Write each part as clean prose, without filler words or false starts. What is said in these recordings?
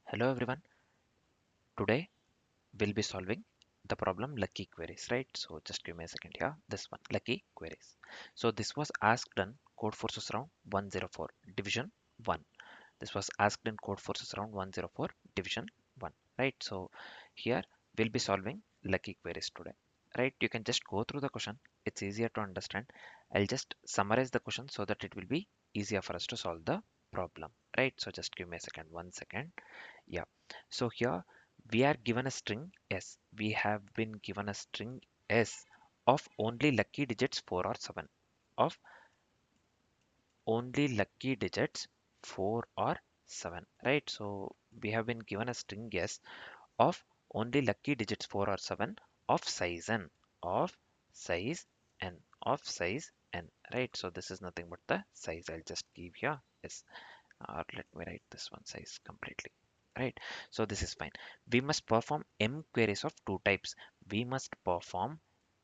Hello everyone. Today we'll be solving the problem lucky queries, right? So just give me a second here. This one, lucky queries. So this was asked in Codeforces round 104, division 1. This was asked in Codeforces round 104, division 1, right? So here we'll be solving lucky queries today, right? You can just go through the question. It's easier to understand. I'll just summarize the question so that it will be easier for us to solve the problem, right? So just give me a second, 1 second. Yeah. So here we are given a string S. We have been given a string S of only lucky digits 4 or 7. Of only lucky digits 4 or 7. Right. So we have been given a string S of only lucky digits 4 or 7 of size n. Of size n. Of size n. Right. So this is nothing but the size. I'll just give here S. Or let me write this one size completely, right? So this is fine. We must perform m queries of two types. We must perform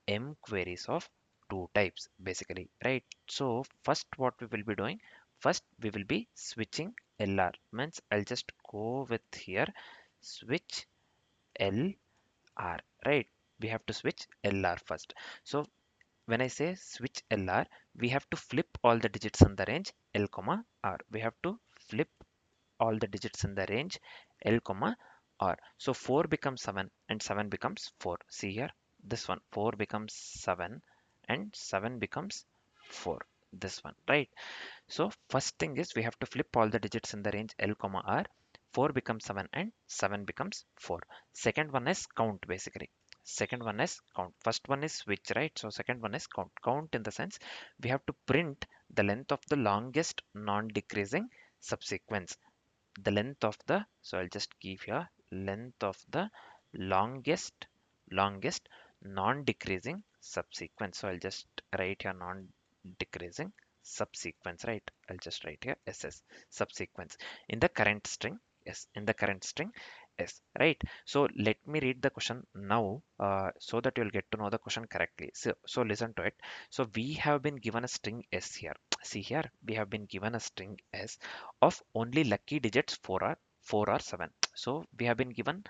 m queries of two types basically, right? So first what we will be doing, first we will be switching lr, means I'll just go with here switch lr, right? We have to switch lr first. So when I say switch lr, we have to flip all the digits in the range l comma r. We have to flip all the digits in the range L comma R. So 4 becomes 7 and 7 becomes 4. See here, this one 4 becomes 7 and 7 becomes 4. This one, right? So first thing is we have to flip all the digits in the range L comma R. 4 becomes 7 and 7 becomes 4. Second one is count basically. Second one is count. First one is switch, right? So second one is count. Count in the sense we have to print the length of the longest non-decreasing subsequence. The length of the, so I'll just give here length of the longest non-decreasing subsequence. So I'll just write here non-decreasing subsequence, right? I'll just write here ss subsequence in the current string. Yes, in the current string. Yes, right. So let me read the question now, so that you'll get to know the question correctly. So listen to it. So we have been given a string s here. See here, we have been given a string s of only lucky digits 4 or 7. So we have been given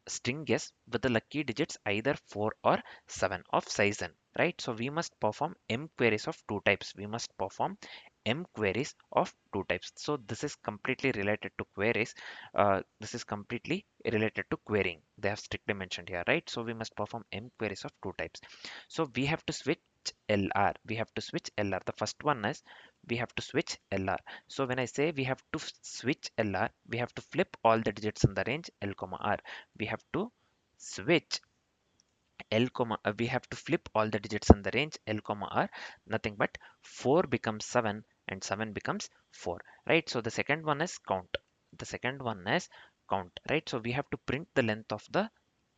string s with the lucky digits either 4 or 7 of size n, right? So we must perform m queries of two types. We must perform m queries of two types. So this is completely related to queries. This is completely related to querying. They have strictly mentioned here, right? So we must perform m queries of two types. So we have to switch lr. We have to switch lr. The first one is we have to switch lr. So when I say we have to switch lr, we have to flip all the digits in the range l comma r. We have to switch l comma we have to flip all the digits in the range l comma r, nothing but 4 becomes 7 and 7 becomes 4, right? So the second one is count. The second one is count, right? So we have to print the length of the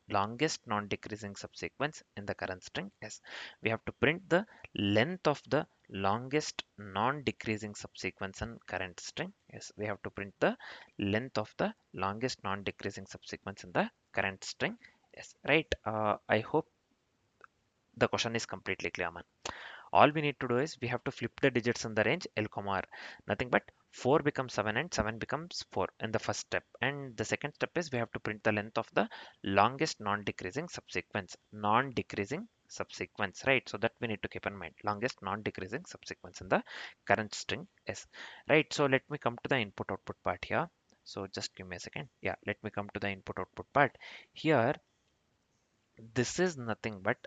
longest non-decreasing subsequence in the current string. Yes, we have to print the length of the longest non-decreasing subsequence in current string. Yes, we have to print the length of the longest non-decreasing subsequence in the current string. Yes, right. I hope the question is completely clear, man. All we need to do is we have to flip the digits in the range L comma R. Nothing but 4 becomes 7 and 7 becomes 4 in the first step. And the second step is we have to print the length of the longest non-decreasing subsequence. Non-decreasing subsequence, right? So that we need to keep in mind. Longest non-decreasing subsequence in the current string is. Right. So let me come to the input output part here. So just give me a second. Yeah, let me come to the input output part. Here this is nothing but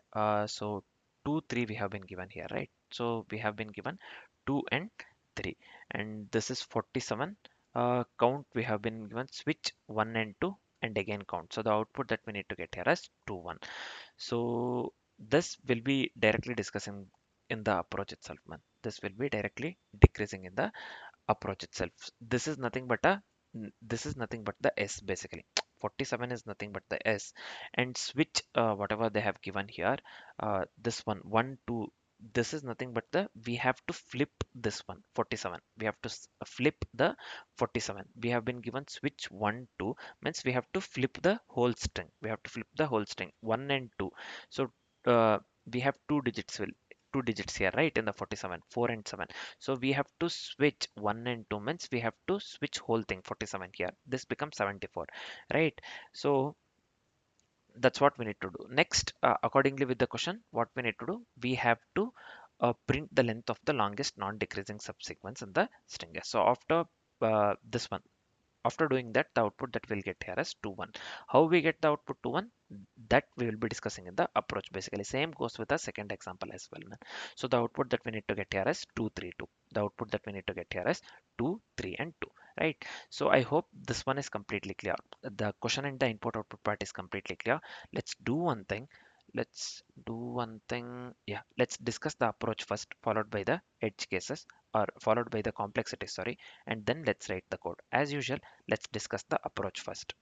so 2 3 we have been given here, right? So we have been given 2 and 3, and this is 47. Count we have been given switch 1 and 2 and again count. So the output that we need to get here is 2 1. So this will be directly discussing in the approach itself, man. This will be directly decreasing in the approach itself. This is nothing but a this is nothing but the s basically. 47 is nothing but the s, and switch whatever they have given here, this one 1 2, this is nothing but the we have to flip this one 47. We have to flip the 47. We have been given switch 1 2 means we have to flip the whole string. We have to flip the whole string 1 and 2. So uh, we have two digits will two digits here, right? In the 47, 4 and 7. So we have to switch 1 and 2 means we have to switch whole thing 47 here. This becomes 74, right? So that's what we need to do. Next, accordingly with the question, what we need to do, we have to print the length of the longest non-decreasing subsequence in the string. So after this one, after doing that, the output that we'll get here is 2 1. How we get the output 2 1, that we will be discussing in the approach. Basically same goes with the second example as well, man. So the output that we need to get here is 2 3 2. The output that we need to get here is 2 3 and 2, right? So I hope this one is completely clear. The question and the input output part is completely clear. Let's do one thing. Yeah, let's discuss the approach first, followed by the edge cases, or followed by the complexity, sorry, and then let's write the code. As usual, let's discuss the approach first.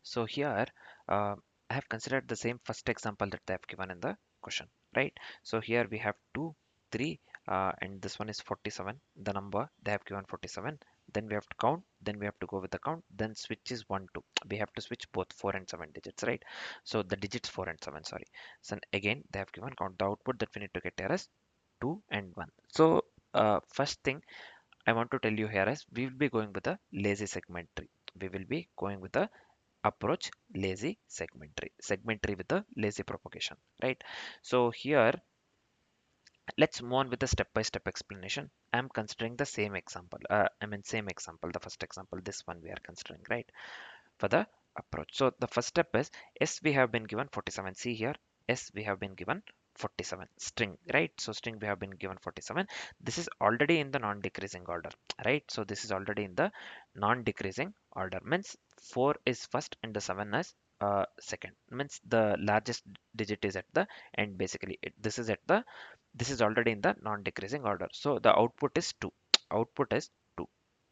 So here, I have considered the same first example that they have given in the question, right? So here we have 2, 3, and this one is 47. The number they have given 47. Then we have to count. Then we have to go with the count. Then switch is 1, 2. We have to switch both 4 and 7 digits, right? So the digits 4 and 7, sorry. So again, they have given count. The output that we need to get here is 2 and 1. So first thing I want to tell you here is we will be going with a lazy segment tree. We will be going with a approach lazy segment tree with a lazy propagation, right? So here let's move on with the step-by-step explanation. I'm considering the same example, same example, the first example, this one we are considering, right, for the approach. So the first step is, yes, we have been given 47. See here, yes, we have been given 47 string, right? So string we have been given 47. This is already in the non-decreasing order, right? So this is already in the non-decreasing order, means 4 is first and the 7 is second, means the largest digit is at the end. Basically this is already in the non-decreasing order. So the output is 2. Output is 2,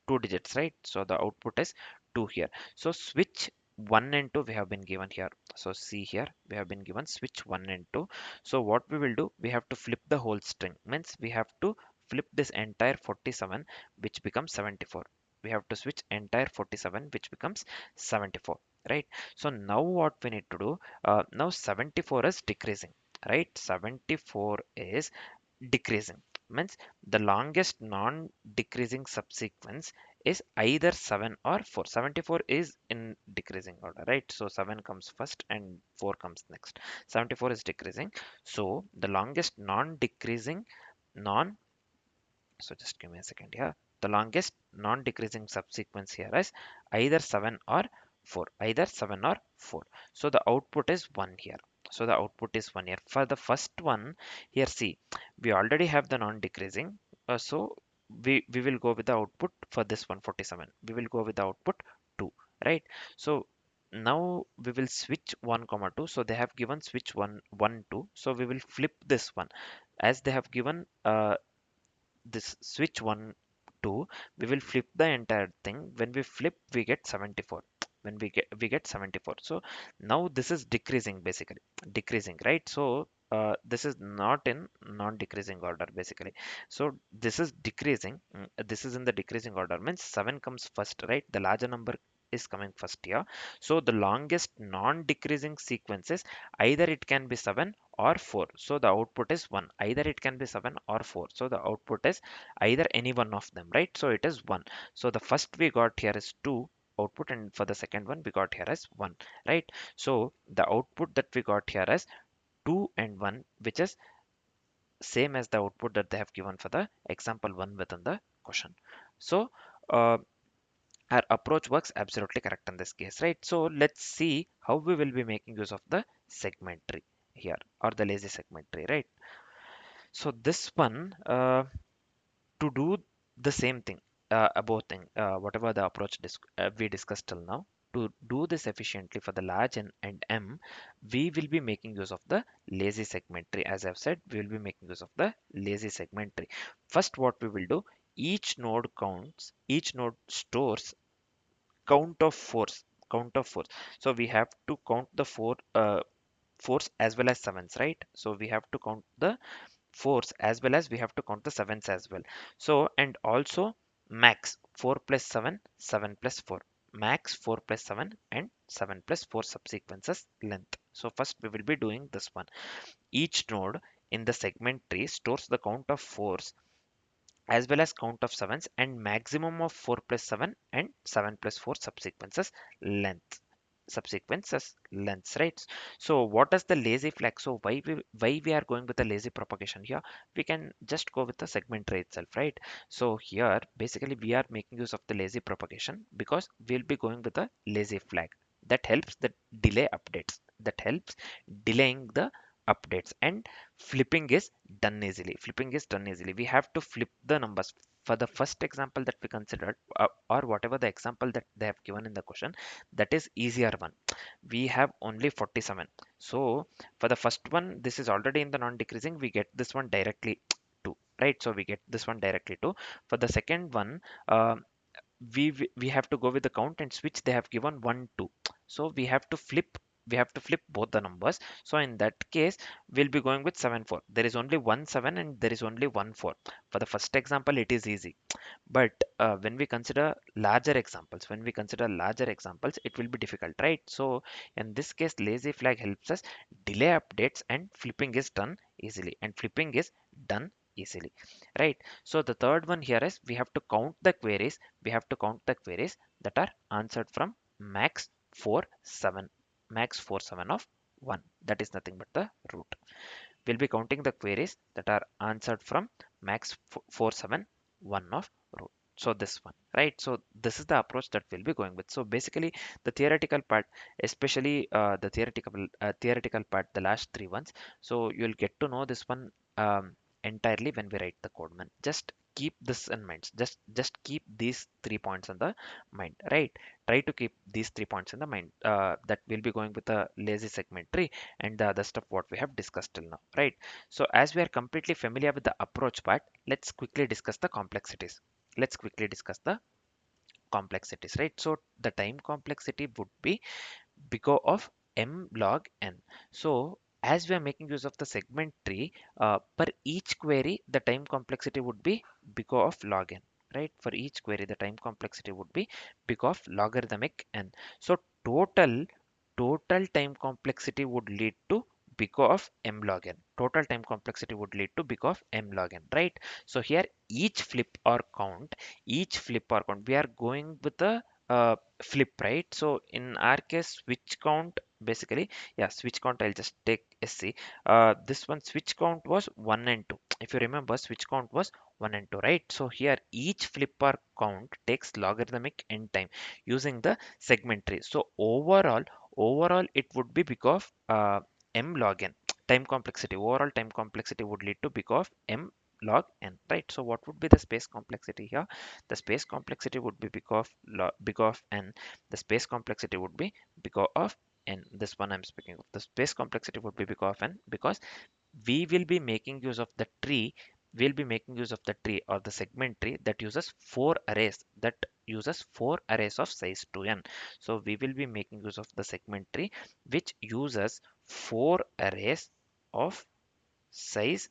2 digits, right? So the output is 2 here. So switch 1 and 2 we have been given here. So see here, we have been given switch 1 and 2. So what we will do, we have to flip the whole string, means we have to flip this entire 47, which becomes 74. We have to switch entire 47, which becomes 74, right? So now what we need to do, now 74 is decreasing, right? 74 is decreasing, means the longest non-decreasing subsequence is either 7 or 4. 74 is in decreasing order, right? So 7 comes first and 4 comes next. 74 is decreasing. So the longest non-decreasing non so just give me a second here. The longest non-decreasing subsequence here is either 7 or 4. Either 7 or 4. So the output is 1 here. So the output is 1 here. For the first one, here see, we already have the non-decreasing. So we will go with the output for this one 47. We will go with the output 2, right? So now we will switch 1 comma 2. So they have given switch 1 1 2. So we will flip this one as they have given this switch 1 2. We will flip the entire thing. When we flip, we get 74. When we get 74. So now this is decreasing, basically decreasing, right? So this is not in non-decreasing order, basically. So this is decreasing. This is in the decreasing order, means 7 comes first, right? The larger number is coming first here. So the longest non-decreasing sequences, either it can be 7 or 4. So the output is 1. Either it can be 7 or 4. So the output is either any one of them, right? So it is 1. So the first we got here is 2 output, and for the second one we got here as 1, right? So the output that we got here is 2 and 1, which is same as the output that they have given for the example 1 within the question. So uh, our approach works absolutely correct in this case, right? So let's see how we will be making use of the segment tree here, or the lazy segment tree, right? So this one, to do the same thing, about thing, whatever the approach we discussed till now, to do this efficiently for the large and M, we will be making use of the lazy segment tree. As I've said, we will be making use of the lazy segment tree. First, what we will do, each node stores count of fours, count of fours. So we have to count the fours as well as sevens, right? So we have to count the fours as well as we have to count the sevens as well. So, and also max 4 plus 7, 7 plus 4, max 4 plus 7 and 7 plus 4 subsequences length. So first we will be doing this one. Each node in the segment tree stores the count of 4s as well as count of 7s and maximum of 4 plus 7 and 7 plus 4 subsequences lengths, right? So what is the lazy flag? So why we are going with the lazy propagation here? We can just go with the segment tree itself, right? So here basically we are making use of the lazy propagation because we'll be going with the lazy flag that helps the delay updates, that helps delaying the updates, and flipping is done easily. We have to flip the numbers for the first example that we considered, or whatever the example that they have given in the question, that is easier one. We have only 47. So for the first one, this is already in the non-decreasing, we get this one directly to, right? So we get this one directly to. For the second one, we have to go with the count and switch. They have given 1 2, so we have to flip both the numbers. So in that case we'll be going with 7 4. There is only one 7 and there is only one 4. For the first example it is easy, but when we consider larger examples, it will be difficult, right? So in this case, lazy flag helps us delay updates, and flipping is done easily, right? So the third one here is we have to count the queries that are answered from max 4 7 max 4 7 of 1. That is nothing but the root. We'll be counting the queries that are answered from max 471 of root. So this one, right? So this is the approach that we'll be going with. So basically the theoretical part, especially the theoretical part, the last three ones, so you'll get to know this one entirely when we write the code, man. Just keep this in mind. Just keep these 3 points in the mind, right? Try to keep these 3 points in the mind, that we'll be going with a lazy segment tree and the other stuff what we have discussed till now, right? So as we are completely familiar with the approach part, let's quickly discuss the complexities, right? So the time complexity would be big O of m log n. So as we are making use of the segment tree, per each query, the time complexity would be big O of log n, right? For each query, the time complexity would be big O of logarithmic n. So total time complexity would lead to big O of m log n. Total time complexity would lead to big O of m log n, right? So here each flip or count, we are going with the flip, right? So in our case, switch count, basically, yeah, switch count, I'll just take SC. This one switch count was 1 and 2. If you remember, switch count was 1 and 2, right? So here each flip or count takes logarithmic n time using the segment tree. So overall it would be big of m log n. Overall time complexity would lead to big of m log n, right? So what would be the space complexity here? The space complexity would be big of n. The space complexity would be big of n. This one I'm speaking of. The space complexity would be big of n because we will be making use of the tree. We'll be making use of the tree or the segment tree that uses four arrays of size 2n. So we will be making use of the segment tree which uses four arrays of size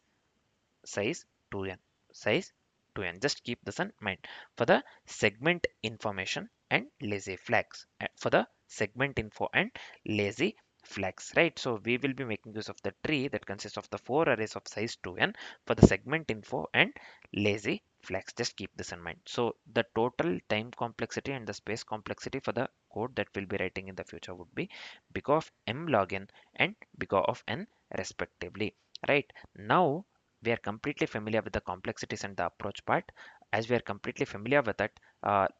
size 2n size 2n. Just keep this in mind for the segment information and lazy flags, for the segment info and lazy flags, right? So we will be making use of the tree that consists of the four arrays of size 2n for the segment info and lazy flags. Just keep this in mind. So the total time complexity and the space complexity for the code that we'll be writing in the future would be big of m log n and big of n respectively, right? Now we are completely familiar with the complexities and the approach part. As we are completely familiar with that,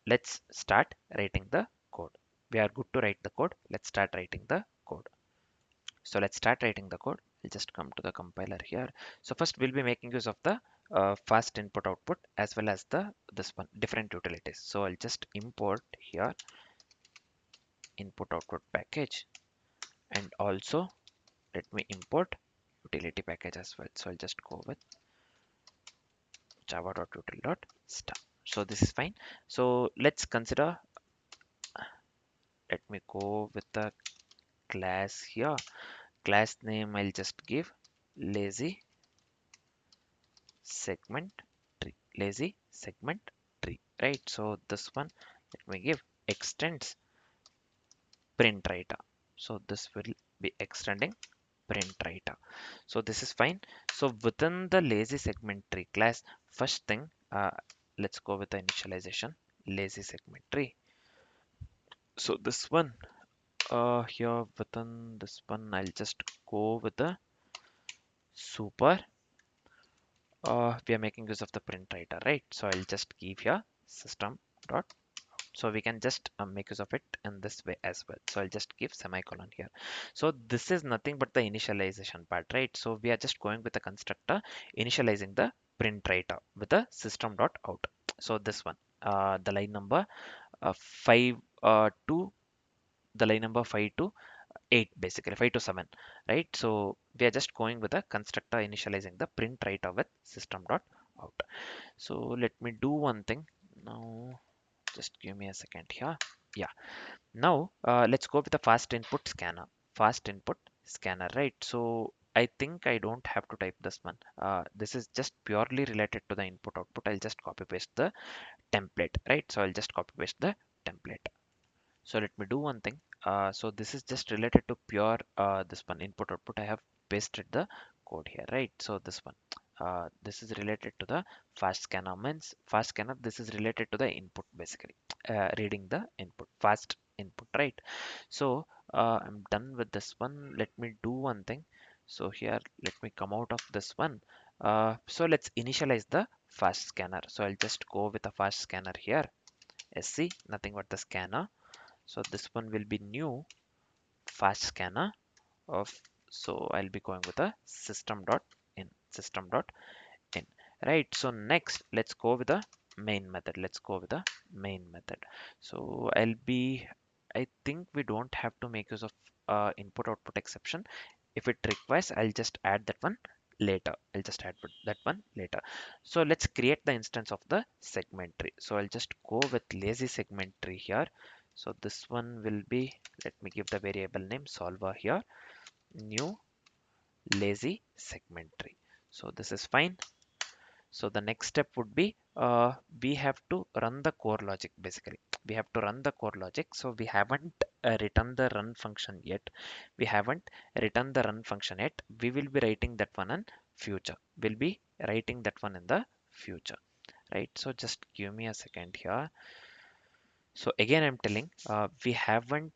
let's start writing the code. We are good to write the code. Let's start writing the code. So let's start writing the code. We'll just come to the compiler here. So first we'll be making use of the fast input output as well as the this one different utilities. So I'll just import here input output package, and also let me import utility package as well. So I'll just go with java.util.star. So this is fine. So let's consider, let me go with the class here. Class name I'll just give lazy segment lazy segment tree, right? So this one, let me give extends print writer. So this will be extending print writer. So this is fine. So within the lazy segment tree class, first thing, let's go with the initialization lazy segment tree. So this one, here within this one, I'll just go with the super. We are making use of the print writer, right? So I'll just give here system dot. So we can just make use of it in this way as well. So I'll just give semicolon here. So this is nothing but the initialization part, right? So we are just going with the constructor initializing the print writer with the system dot out. So this one, the line number 5 to the line number 5 to 8, basically 5 to 7, right? So we are just going with a constructor initializing the print writer with system dot out. So let me do one thing now. Just give me a second here. Yeah. Now let's go with the fast input scanner. Fast input scanner, right? So I think I don't have to type this one. This is just purely related to the input output. I'll just copy paste the template, right? So I'll just copy paste the template. So let me do one thing. So this is just related to pure this one input output. I have pasted the code here, right? So this one, this is related to the fast scanner. Means fast scanner. This is related to the input, basically reading the input, fast input, right? So I'm done with this one. Let me do one thing. So here, let me come out of this one. So let's initialize the fast scanner. So I'll just go with a fast scanner here. SC, nothing but the scanner. So this one will be new fast scanner of, so I'll be going with a system dot in, right? So next let's go with the main method. Let's go with the main method. So I think we don't have to make use of input output exception. If it requires, I'll just add that one later. I'll just add that one later. So let's create the instance of the segment tree. So I'll just go with lazy segment tree here. So this one will be, let me give the variable name solver here, new lazy segment tree. So this is fine. So the next step would be we have to run the core logic, basically. We have to run the core logic. So we haven't written the run function yet. We haven't written the run function yet. We will be writing that one in future. We'll be writing that one in the future, right? So just give me a second here. So again, I'm telling we haven't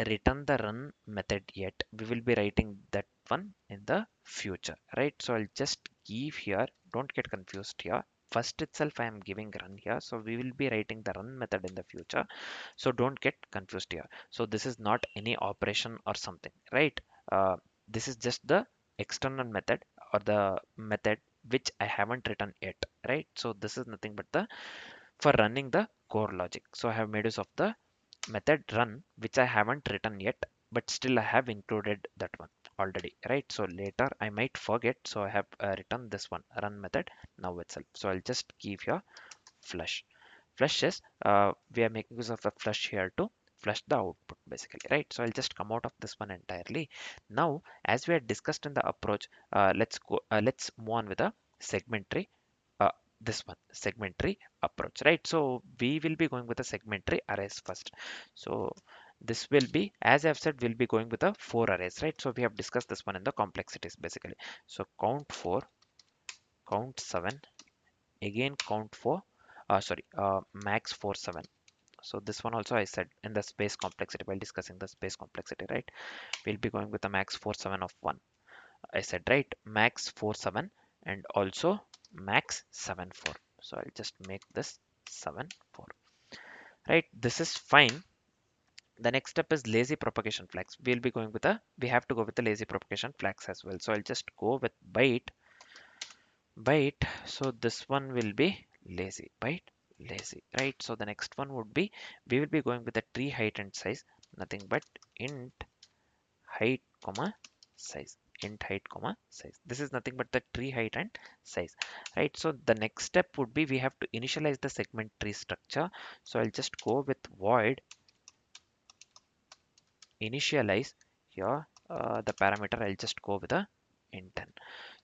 written the run method yet. We will be writing that one in the future, right? So I'll just give here, don't get confused here. First itself, I am giving run here. So we will be writing the run method in the future. So don't get confused here. So this is not any operation or something, right? This is just the external method or the method which I haven't written yet, right? So this is nothing but the for running the core logic. So I have made use of the method run, which I haven't written yet, but still I have included that one already, right? So later I might forget. So I have written this one run method now itself. So I'll just give here flush. Flush is we are making use of a flush here to flush the output, basically, right? So I'll just come out of this one entirely. Now, as we had discussed in the approach, let's move on with a segment tree, uh, this one segment tree approach, right? So we will be going with a segment tree arrays first. So this will be, as I've said, we'll be going with a 4 arrays, right? So we have discussed this one in the complexities, basically. So count 4, count 7, again count 4, sorry, max 4 7. So this one also I said in the space complexity while discussing the space complexity, right? We'll be going with a max 4 7 of 1. I said, right, max 4 7 and also max 7 4. So I'll just make this 7 4, right? This is fine. The next step is lazy propagation flags. We'll be going with a, we have to go with the lazy propagation flags as well. So I'll just go with byte. So this one will be lazy, byte lazy, right? So the next one would be, we will be going with the tree height and size, nothing but int height comma size, int height comma size. This is nothing but the tree height and size, right? So the next step would be we have to initialize the segment tree structure. So I'll just go with void initialize here, the parameter I'll just go with a int 10.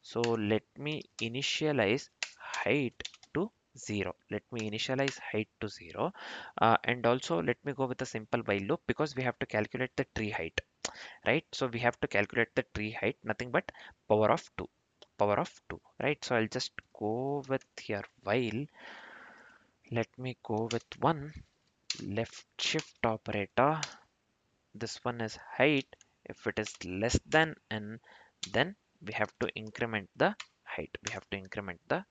So let me initialize height to 0. Let me initialize height to 0. And also let me go with a simple while loop because we have to calculate the tree height, right? So we have to calculate the tree height, nothing but power of 2, power of 2, right? So I'll just go with here while, let me go with one left shift operator. This one is height. If it is less than n, then we have to increment the height. We have to increment the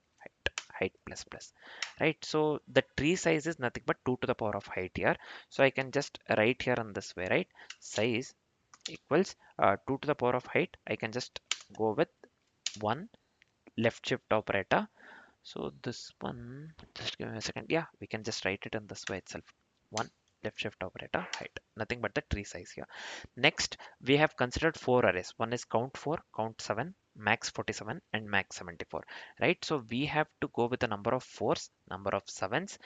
height plus plus, right? So the tree size is nothing but 2 to the power of height here. So I can just write here on this way, right? Size equals 2 to the power of height. I can just go with one left shift operator. So this one, just give me a second. Yeah, we can just write it in this way itself. One left shift operator height, nothing but the tree size here. Next, we have considered four arrays. One is count 4, count 7, max 47, and max 74, right? So we have to go with the number of 4s, number of 7s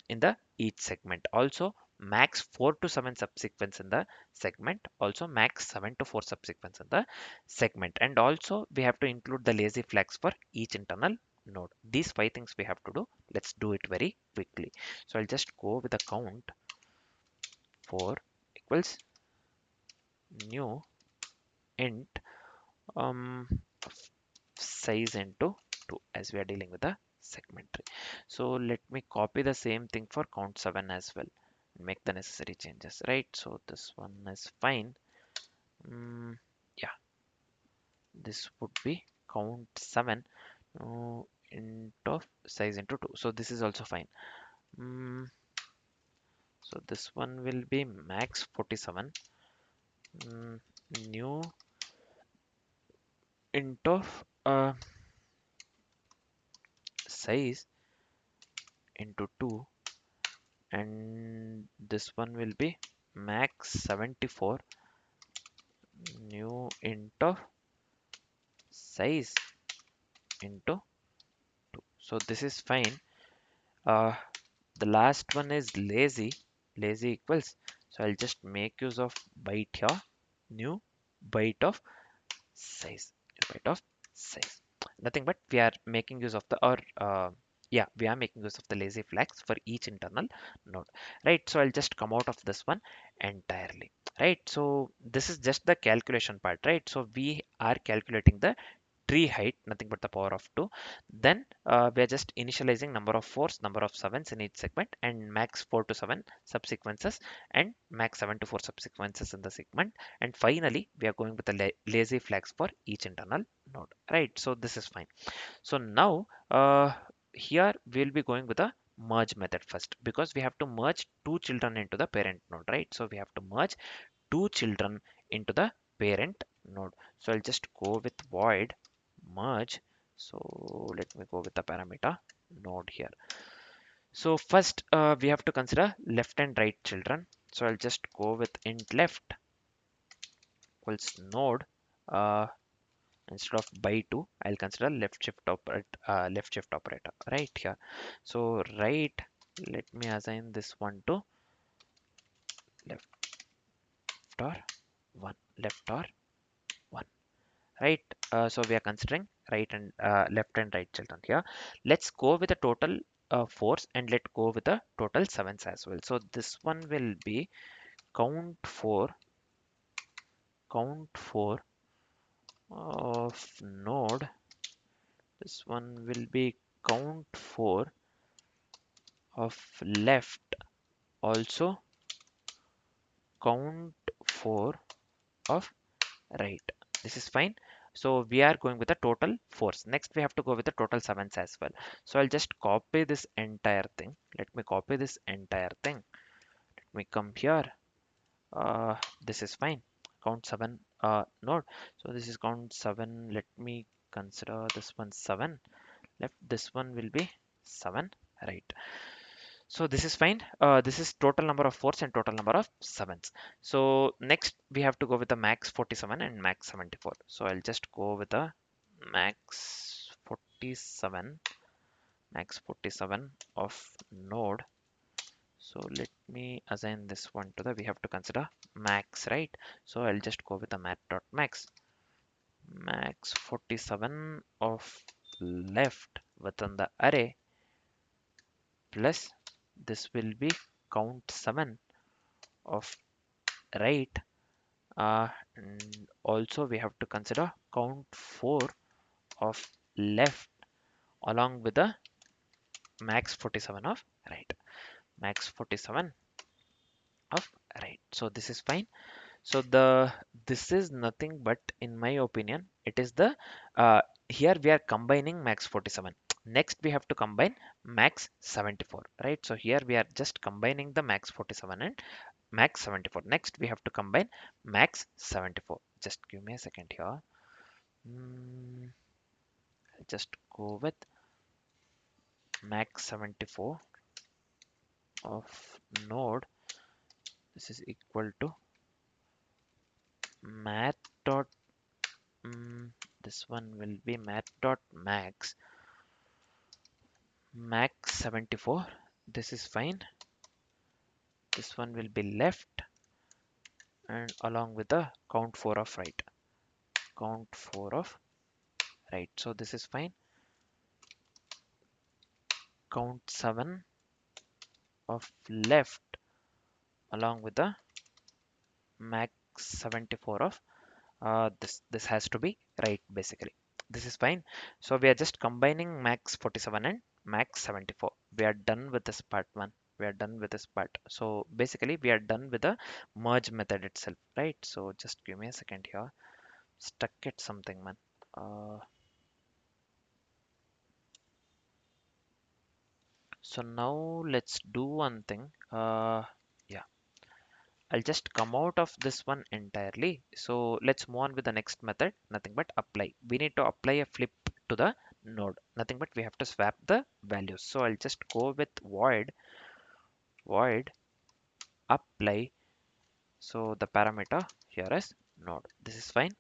in the each segment. Also, max 4 to 7 subsequence in the segment. Also, max 7 to 4 subsequence in the segment. And also, we have to include the lazy flags for each internal node. These five things we have to do. Let's do it very quickly. So I'll just go with the count 4 equals new int size into 2 as we are dealing with the segment tree. So let me copy the same thing for count 7 as well and make the necessary changes, right? So this one is fine. Yeah, this would be count 7 into size into 2. So this is also fine. So this one will be max 47 mm, new into size into 2, and this one will be max 74 new into size into 2. So this is fine. uh, the last one is lazy equals, so I'll just make use of byte here, new byte of size, byte of size, nothing but we are making use of the, or yeah, we are making use of the lazy flags for each internal node, right? So I'll just come out of this one entirely, right? So this is just the calculation part, right? So we are calculating the tree height, nothing but the power of 2. Then we are just initializing number of 4s, number of 7s in each segment, and max 4 to 7 subsequences, and max 7 to 4 subsequences in the segment. And finally, we are going with the lazy flags for each internal node, right? So this is fine. So now here we'll be going with a merge method first, because we have to merge two children into the parent node, right? So we have to merge two children into the parent node. So I'll just go with void merge. So let me go with the parameter node here. So first we have to consider left and right children. So I'll just go with int left equals node. uh, Instead of by 2, I'll consider left shift operator right here. So right, let me assign this one to left or 1, left or 1, right? So we are considering right and left and right children here. Let's go with the total 4s, and let go with the total 7s as well. So this one will be count 4, count 4 of node. This one will be count 4 of left, also count 4 of right. This is fine. So we are going with the total 4s. Next we have to go with the total 7s as well. So I'll just copy this entire thing. Let me copy this entire thing. Let me come here. This is fine. Count 7 node. So this is count 7. Let me consider this one 7. Left, this one will be 7, right? So this is fine. This is total number of 4s and total number of 7s. So next we have to go with the max 47 and max 74. So I'll just go with the max 47, max 47 of node. So let me assign this one to the, we have to consider max, right? So I'll just go with the mat.max, max 47 of left within the array plus this will be count 7 of right, and also we have to consider count 4 of left along with the max 47 of right, max 47 of right. So this is fine. So this is nothing but, in my opinion, it is the here we are combining max 47. Next we have to combine max 74, right? So here we are just combining the max 47 and max 74. Next we have to combine max 74. Just give me a second here. I'll just go with max 74 of node. This is equal to math dot this one will be math dot max 74. This is fine. This one will be left and along with the count 4 of right, count 4 of right. So this is fine. Count 7 of left along with the max 74 of this has to be right basically. This is fine. So we are just combining max 47 and max 74. We are done with this part one. We are done with this part. So basically we are done with the merge method itself, right? So just give me a second here. Stuck at something, man. Uh, so now let's do one thing. Yeah, I'll just come out of this one entirely. So let's move on with the next method. Nothing but apply. We need to apply a flip to the node. Nothing but we have to swap the values. So I'll just go with void apply. So the parameter here is node. This is fine.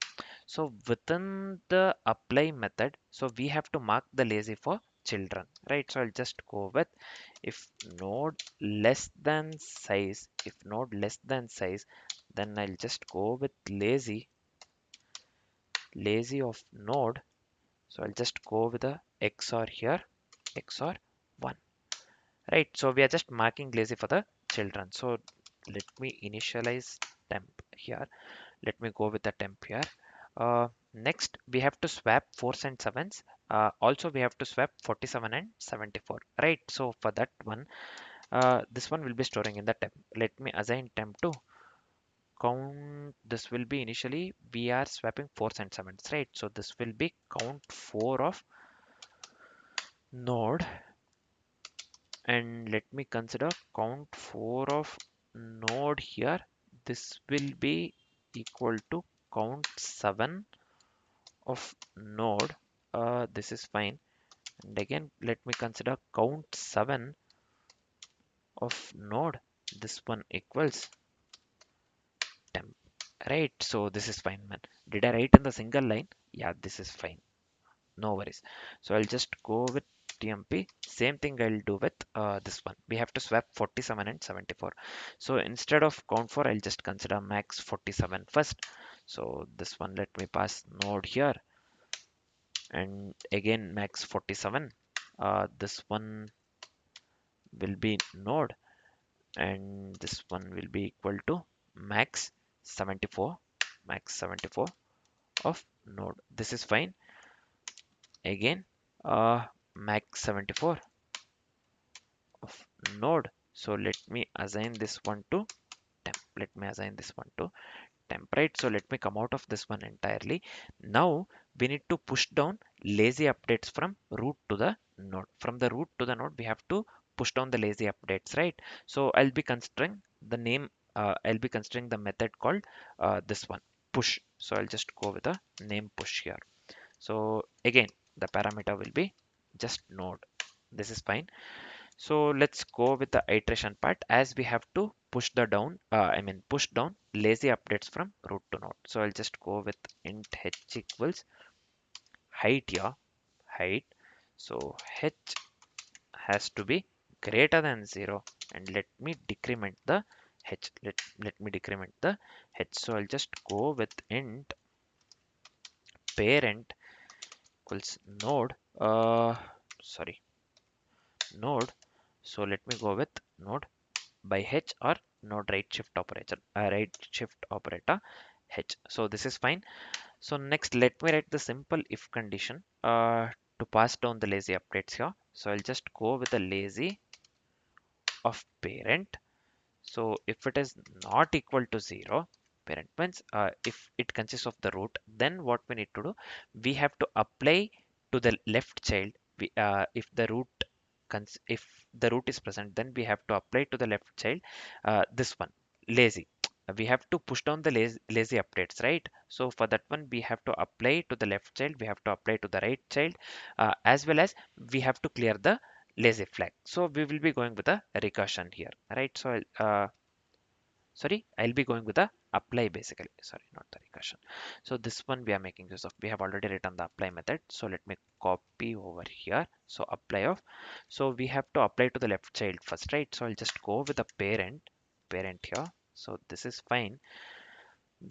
So within the apply method, so we have to mark the lazy for children, right? So I'll just go with if node less than size, if node less than size, then I'll just go with lazy of node. So I'll just go with a XOR here, XOR 1, right? So we are just marking lazy for the children. So let me initialize temp here. Let me go with the temp here. Next we have to swap 4s and 7s. Also we have to swap 47 and 74, right? So for that one, this one will be storing in the temp. Let me assign temp to count. This will be initially we are swapping 4s and 7s, right? So this will be count 4 of node, and let me consider count 4 of node here. This will be equal to count 7 of node. This is fine. And again let me consider count 7 of node. This one equals temp, right? So this is fine, man. Did I write in the single line? Yeah, this is fine, no worries. So I'll just go with tmp. Same thing I'll do with this one. We have to swap 47 and 74. So instead of count 4, I'll just consider max 47 first. So this one, let me pass node here, and again max 47. This one will be node, and this one will be equal to max 74, max 74 of node. This is fine. Again max 74 of node. So let me assign this one to temp. Let me assign this one to temp, right? So let me come out of this one entirely. Now we need to push down lazy updates from root to the node. From the root to the node, we have to push down the lazy updates, right? So I'll be considering the name. I'll be considering the method called this one push. So I'll just go with the name push here. So again, the parameter will be just node. This is fine. So let's go with the iteration part, as we have to push the down, push down lazy updates from root to node. So I'll just go with int h equals height here, height. So h has to be greater than 0, and let me decrement the h. Let me decrement the h. So I'll just go with int parent equals node, sorry, node So let me go with node by h or node right shift operator h. So this is fine. So next, let me write the simple if condition to pass down the lazy updates here. So I'll just go with the lazy of parent. So if it is not equal to 0, parent means if it consists of the root, then what we need to do, we have to apply to the left child. If the if the root is present, then we have to apply to the left child this one lazy. We have to push down the lazy updates, right? So for that one, we have to apply to the left child, we have to apply to the right child, as well as we have to clear the lazy flag. So we will be going with a recursion here, right? So sorry, I'll be going with the apply basically. Sorry, not the recursion. So this one we are making use of. We have already written the apply method. So let me copy over here. So apply of. So we have to apply to the left child first, right? So I'll just go with the parent here. So this is fine.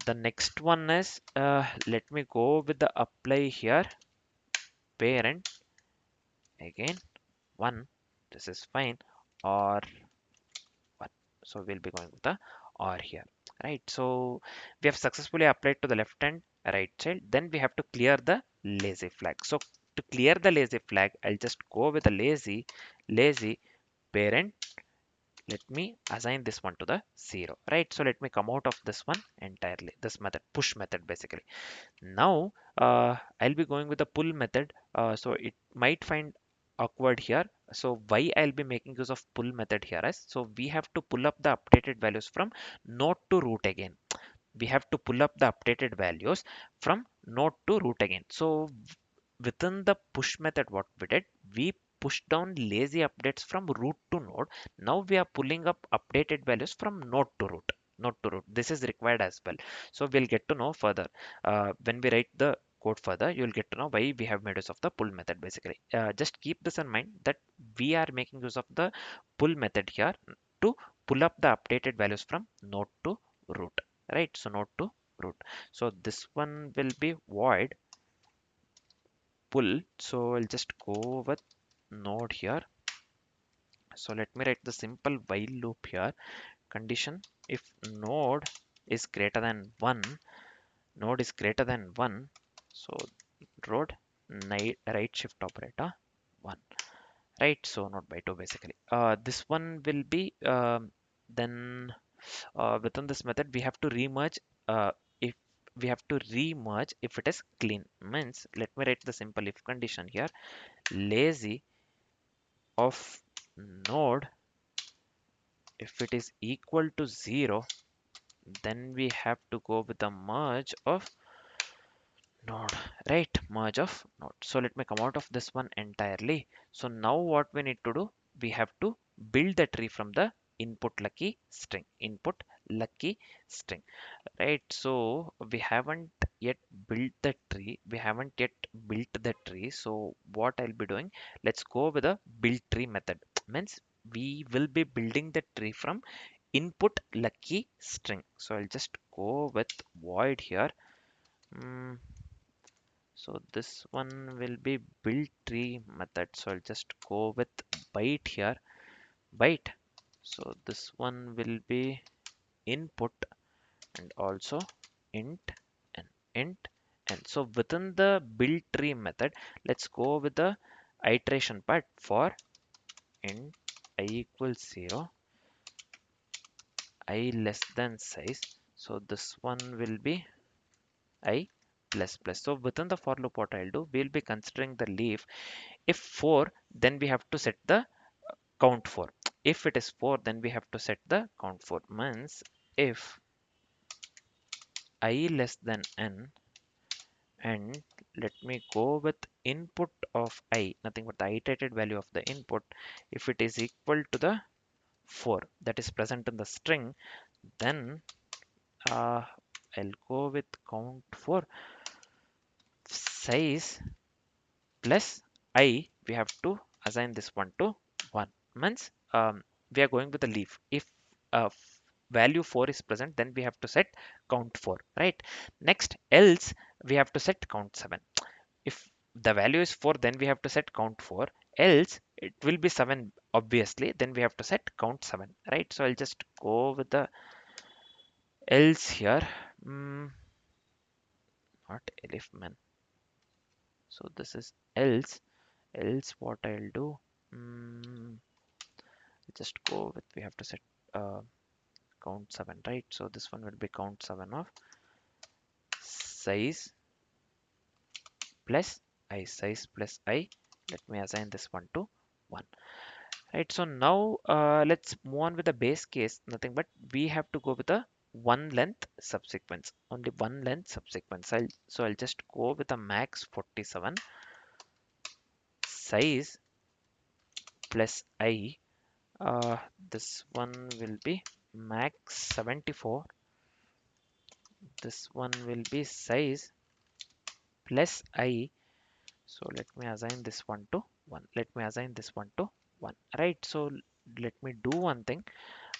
The next one is let me go with the apply here parent again one. This is fine. Or one. So we'll be going with the or here, right? So we have successfully applied to the left and right child. Then we have to clear the lazy flag. So to clear the lazy flag, I'll just go with the lazy parent. Let me assign this one to the 0, right? So let me come out of this one entirely. This method, push method basically. Now I'll be going with the pull method. So it might find awkward here. So why I'll be making use of pull method here is, so we have to pull up the updated values from node to root again. We have to pull up the updated values from node to root again. So within the push method, what we did, we push down lazy updates from root to node. Now we are pulling up updated values from node to root. Node to root. This is required as well. So we'll get to know further when we write the code further. You'll get to know why we have made use of the pull method basically. Just keep this in mind that we are making use of the pull method here to pull up the updated values from node to root, right? So node to root. So this one will be void pull. So I'll just go with node here. So let me write the simple while loop here. Condition if node is greater than 1, node is greater than 1. So road right shift operator 1, right? So not by 2 basically. This one will be then within this method we have to remerge if we have to remerge if it is clean. Means let me write the simple if condition here. Lazy of node, if it is equal to 0, then we have to go with the merge of node, right? Merge of node. So let me come out of this one entirely. So now what we need to do, we have to build the tree from the input lucky string, right? So we haven't yet built the tree. So what I'll be doing, let's go with a build tree method. Means we will be building the tree from input lucky string. So I'll just go with void here. Mm, so this one will be build tree method. So I'll just go with byte here, byte. So this one will be input and also int and int. And so within the build tree method, let's go with the iteration part for int I equals 0, I less than size. So this one will be I plus plus. So within the for loop, what I'll do, we'll be considering the leaf. If 4, then we have to set the count 4. If it is 4, then we have to set the count 4. Means if I less than n, and let me go with input of I, nothing but the iterated value of the input. If it is equal to the 4 that is present in the string, then I'll go with count 4 size plus I. We have to assign this one to 1. Means we are going with the leaf. If value 4 is present, then we have to set count 4, right? Next, else we have to set count 7. If the value is 4, then we have to set count 4. Else it will be 7 obviously, then we have to set count 7, right? So I'll just go with the else here. Not elif man. So this is else what I'll do. Just go with, we have to set uh, count 7, right? So this one will be count 7 of size plus size plus I. Let me assign this one to 1, right? So now let's move on with the base case. Nothing but we have to go with a one length subsequence, only one length subsequence. I'll just go with a max 47 size plus I. This one will be max 74. This one will be size plus I. So let me assign this one to 1. Let me assign this one to 1. Right. So let me do one thing.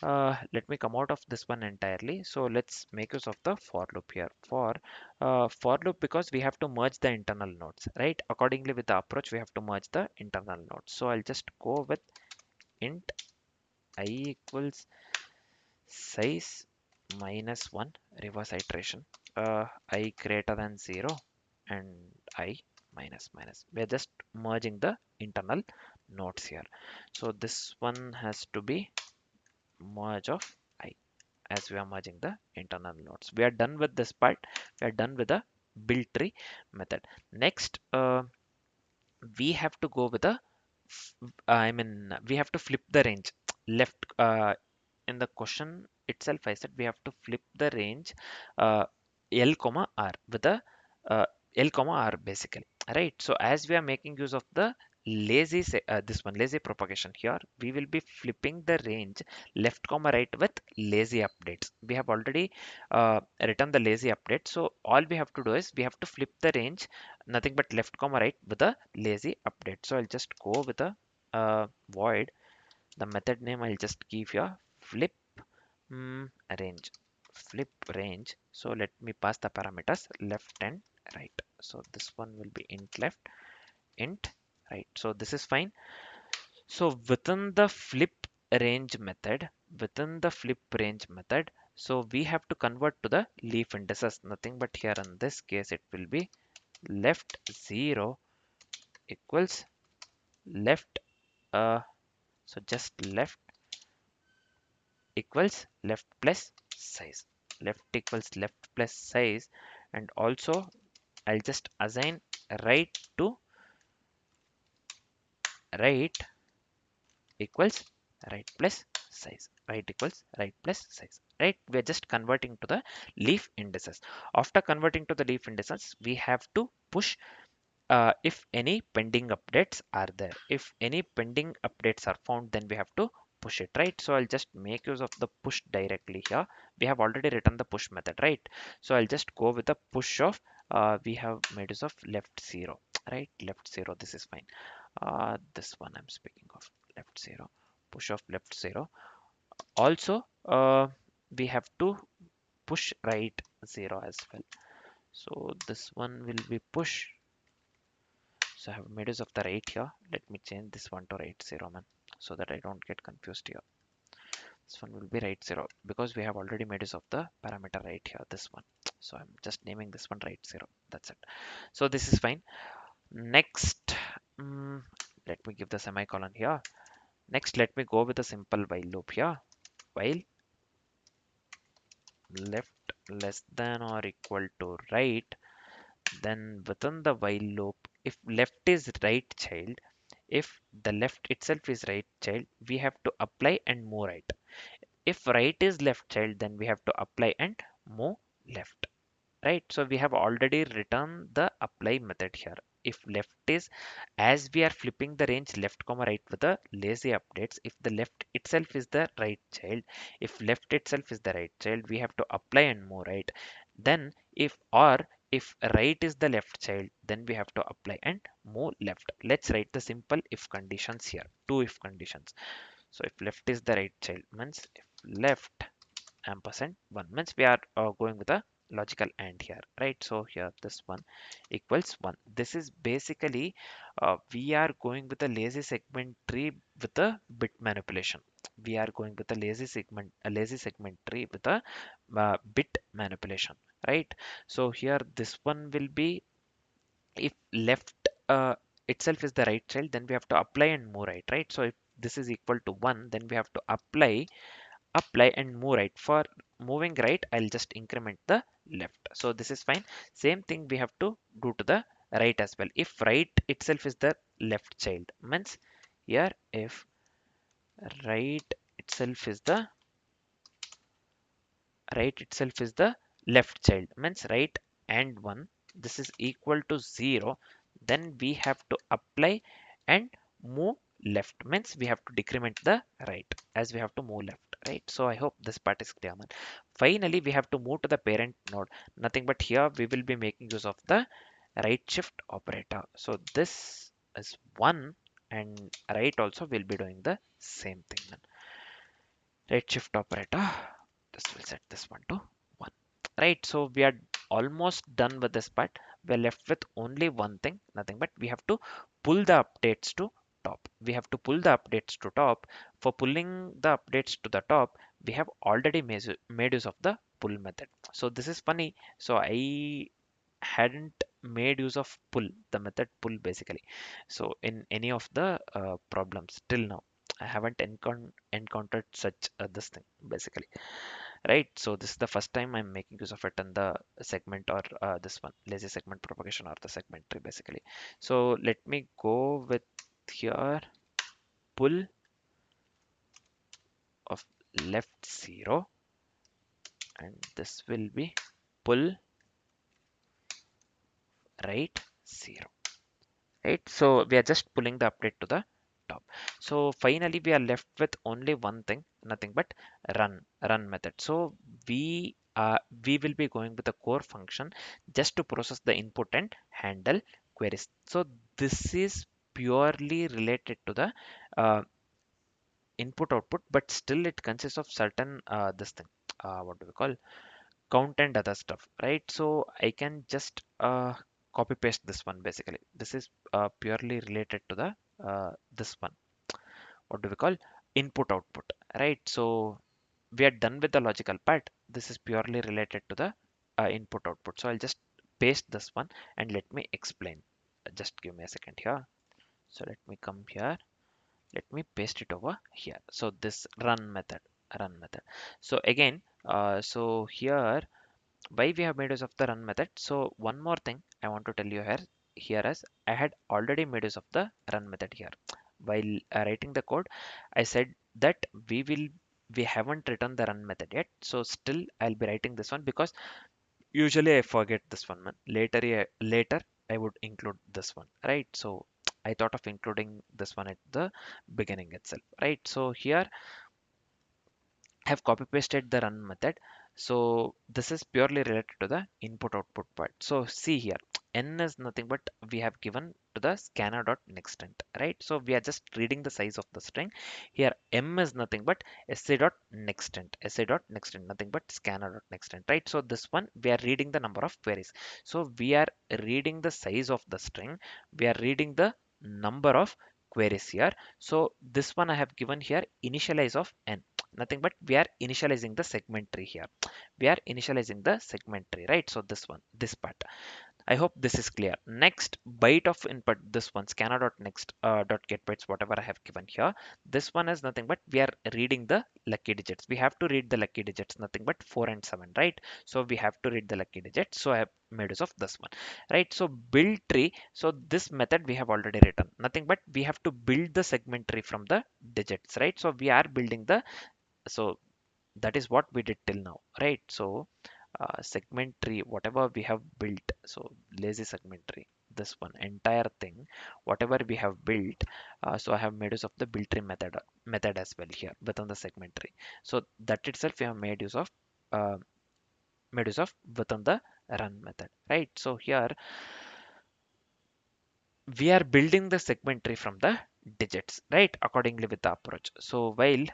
Let me come out of this one entirely. So let's make use of the for loop here. For loop, because we have to merge the internal nodes, right? Accordingly, with the approach, we have to merge the internal nodes. So I'll just go with int I equals size minus 1, reverse iteration, I greater than 0 and I minus. We are just merging the internal nodes here. So this one has to be merge of I, as we are merging the internal nodes. We are done with this part. We are done with the build tree method. Next, we have to go with a we have to flip the range left. In the question itself, I said we have to flip the range uh, L comma R with a L comma R basically, right? So as we are making use of the this one lazy propagation here, we will be flipping the range left comma right with lazy updates. We have already written the lazy update, so all we have to do is we have to flip the range nothing but left comma right with a lazy update. So I'll just go with a void. The method name I'll just give here flip range, flip range. So let me pass the parameters left and right. So this one will be int left, int right. So this is fine. So within the flip range method, so we have to convert to the leaf indices. Nothing but here in this case it will be left 0 equals left so just left equals left plus size, left equals left plus size, and also I'll just assign right to right equals right plus size, right equals right plus size, right? We're just converting to the leaf indices. After converting to the leaf indices, we have to push if any pending updates are there. If any pending updates are found, then we have to push it, right? So I'll just make use of the push directly here. We have already written the push method, right? So I'll just go with the push of we have made use of left 0, right? Left 0, this is fine. This one I'm speaking of left 0, push of left 0. Also, we have to push right 0 as well. So this one will be push. So I have made use of the right here. Let me change this one to right 0 man, so that I don't get confused here. This one will be right 0 because we have already made use of the parameter right here, this one. So I'm just naming this one right 0. That's it. So this is fine. Next, let me give the semicolon here. Next, let me go with a simple while loop here. While left less than or equal to right, then within the while loop, if left is right child, if the left itself is right child, we have to apply and move right. If right is left child, then we have to apply and move left, right? So we have already written the apply method here. If left is, as we are flipping the range left comma right with the lazy updates, if the left itself is the right child, if left itself is the right child, we have to apply and move right. Then if right is the left child, then we have to apply and move left. Let's write the simple if conditions here, two if conditions. So if left is the right child means if left ampersand 1 means we are going with a logical and here, right? So here this one equals 1. This is basically we are going with a lazy segment tree with a bit manipulation. We are going with a lazy segment tree with a bit manipulation, right? So here this one will be, if left itself is the right child, then we have to apply and move right, right? So if this is equal to 1, then we have to apply and move right. For moving right, I'll just increment the left, so this is fine. Same thing we have to do to the right as well. If right itself is the left child, means here if right itself is the right itself is the left child, means right and 1, this is equal to 0, then we have to apply and move left, means we have to decrement the right as we have to move left, right? So I hope this part is clear, man. Finally we have to move to the parent node, nothing but here we will be making use of the right shift operator. So this is 1, and right also will be doing the same thing, man. Right shift operator, this will set this one to 1, right? So we are almost done with this part. We're left with only one thing, nothing but we have to pull the updates to top. We have to pull the updates to top. For pulling the updates to the top, we have already made use of the pull method. So this is funny, so I hadn't made use of pull, the method pull basically. So in any of the problems till now, I haven't encountered such this thing basically, right? So this is the first time I'm making use of it in the segment, or this one lazy segment propagation, or the segment tree basically. So let me go with here pull of left 0, and this will be pull right 0, right? So we are just pulling the update to the top. So finally we are left with only one thing, nothing but run method. So we will be going with the core function just to process the input and handle queries. So this is purely related to the uh, input output, but still it consists of certain this thing, what do we call, count and other stuff, right? So I can just copy paste this one basically. This is purely related to the this one, what do we call, input output, right? So we are done with the logical part. This is purely related to the input output. So I'll just paste this one and let me explain. Just give me a second here. So let me come here, let me paste it over here. So this run method. So again, so here, why we have made use of the run method. So one more thing I want to tell you here is I had already made use of the run method here. While writing the code, I said that we haven't written the run method yet, so still I'll be writing this one because usually I forget this one, man. Later I would include this one, right? So I thought of including this one at the beginning itself, right? So here have copy pasted the run method. So this is purely related to the input output part. So see here, n is nothing but we have given to the scanner dot nextint, right? So we are just reading the size of the string. Here m is nothing but sa dot nextint, nothing but scanner dot nextint, right? So this one we are reading the number of queries. So we are reading the size of the string, we are reading the number of queries here. So this one I have given here initialize of n, nothing but we are initializing the segment tree here. We are initializing the segment tree, right? So this one, this part, I hope this is clear. Next byte of input, this one scanner dot next dot get bytes, whatever I have given here. This one is nothing but we are reading the lucky digits. We have to read the lucky digits, nothing but 4 and 7, right? So we have to read the lucky digits. So I have made use of this one, right? So build tree. So this method we have already written, nothing but we have to build the segment tree from the digits, right? So we are building the, so that is what we did till now, right? So segment tree, whatever we have built, so lazy segment tree, this one entire thing, whatever we have built, so I have made use of the build tree method as well here within the segment tree. So that itself we have uh, made use of within the run method, right? So here we are building the segment tree from the digits, right, accordingly with the approach. So while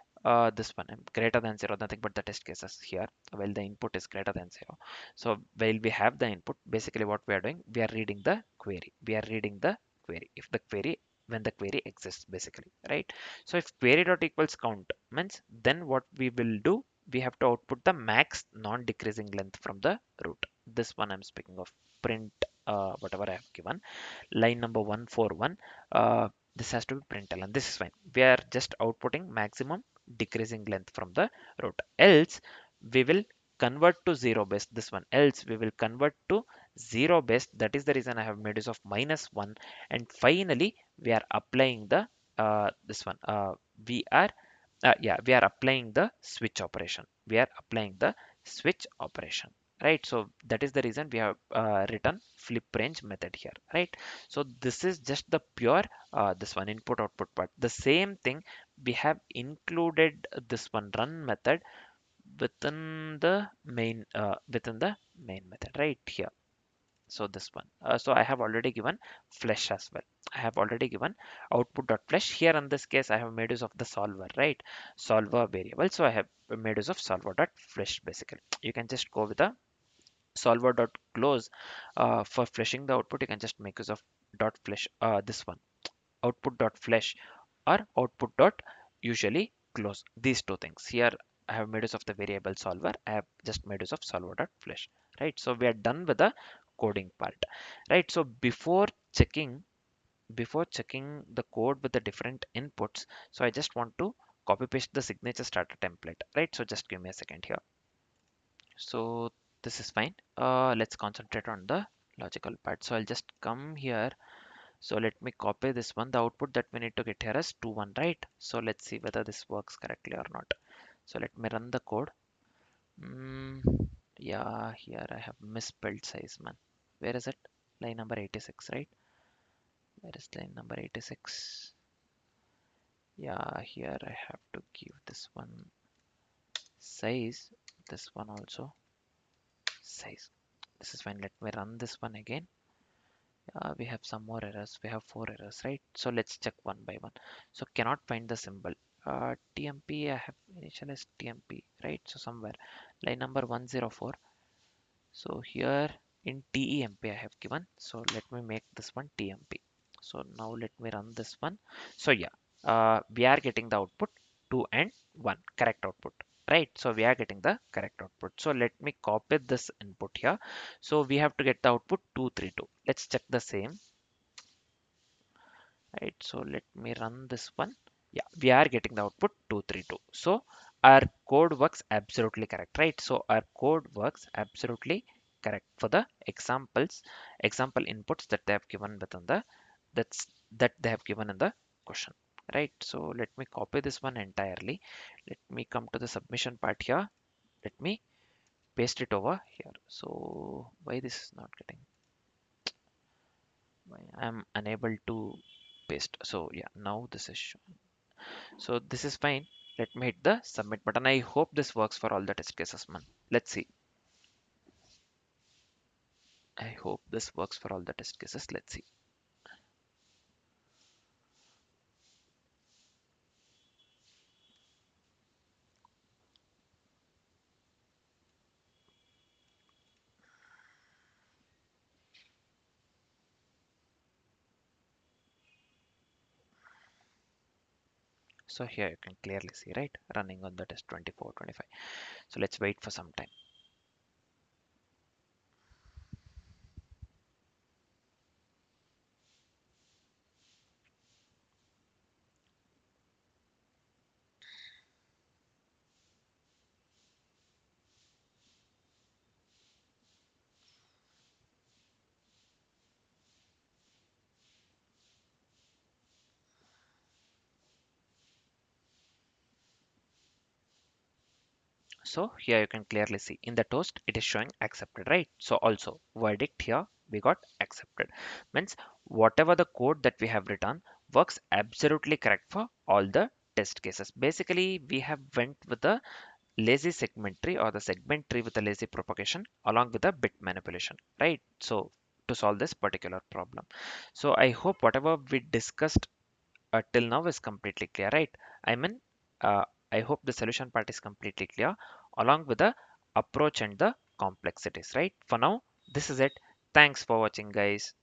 this one greater than 0, nothing but the test cases here while the input is greater than 0. So while we have the input, basically what we are doing, we are reading the query. We are reading the query if the query, when the query exists, basically, right? So if query dot equals count means, then what we will do, we have to output the max non-decreasing length from the root. This one I'm speaking of, print whatever I have given, line number 141. This has to be println, and this is fine. We are just outputting maximum decreasing length from the root. Else we will convert to zero base. This one, else we will convert to zero base. That is the reason I have made use of -1. And finally we are applying the this one we are yeah, we are applying the switch operation. We are applying the switch operation, right? So that is the reason we have written flip range method here, right? So this is just the pure this one input output part. The same thing we have included this one run method within the main method right here. So this one, so I have already given flesh as well. I have already given output dot flesh here. In this case I have made use of the solver, right? Solver variable, so I have made use of solver dot flesh. Basically you can just go with a solver dot close. For fleshing the output you can just make use of dot flesh, this one output dot flesh, or output dot usually close. These two things here I have made use of the variable solver. I have just made use of solver dot flesh, right? So we are done with the coding part, right? So before checking the code with the different inputs, so I just want to copy paste the signature starter template, right? So just give me a second here. So this is fine. Let's concentrate on the logical part. So I'll just come here. So let me copy this one. The output that we need to get here is 2 1, right? So let's see whether this works correctly or not. So let me run the code. mm, yeah, here I have misspelled size, man. Where is it? Line number 86, right? Where is line number 86? Yeah, here I have to give this one size, this one also size. This is fine. Let me run this one again. We have some more errors. We have 4 errors, right? So let's check one by one. So cannot find the symbol. TMP, I have initialized TMP, right? So somewhere line number 104. So here in TEMP I have given. So let me make this one TMP. So now let me run this one. So yeah, we are getting the output 2 and 1, correct output, right? So we are getting the correct output. So let me copy this input here. So we have to get the output 232. Let's check the same, right? So let me run this one. Yeah, we are getting the output 232. So our code works absolutely correct, right? So our code works absolutely correct for the example inputs that they have given within the that's that they have given in the question, right? So let me copy this one entirely. Let me come to the submission part here. Let me paste it over here. So why this is not getting, why I'm unable to paste. So yeah, now this is shown. So this is fine. Let me hit the submit button. I hope this works for all the test cases, man. Let's see. I hope this works for all the test cases. Let's see. So here you can clearly see, right? Running on the test 24, 25. So let's wait for some time. So here you can clearly see in the toast it is showing accepted, right? So also verdict here we got accepted. Means whatever the code that we have written works absolutely correct for all the test cases. Basically we have went with the lazy segment tree or the segment tree with a lazy propagation along with a bit manipulation, right? So to solve this particular problem. So I hope whatever we discussed till now is completely clear, right? I mean, uh, I hope the solution part is completely clear along with the approach and the complexities, right? For now, this is it. Thanks for watching, guys.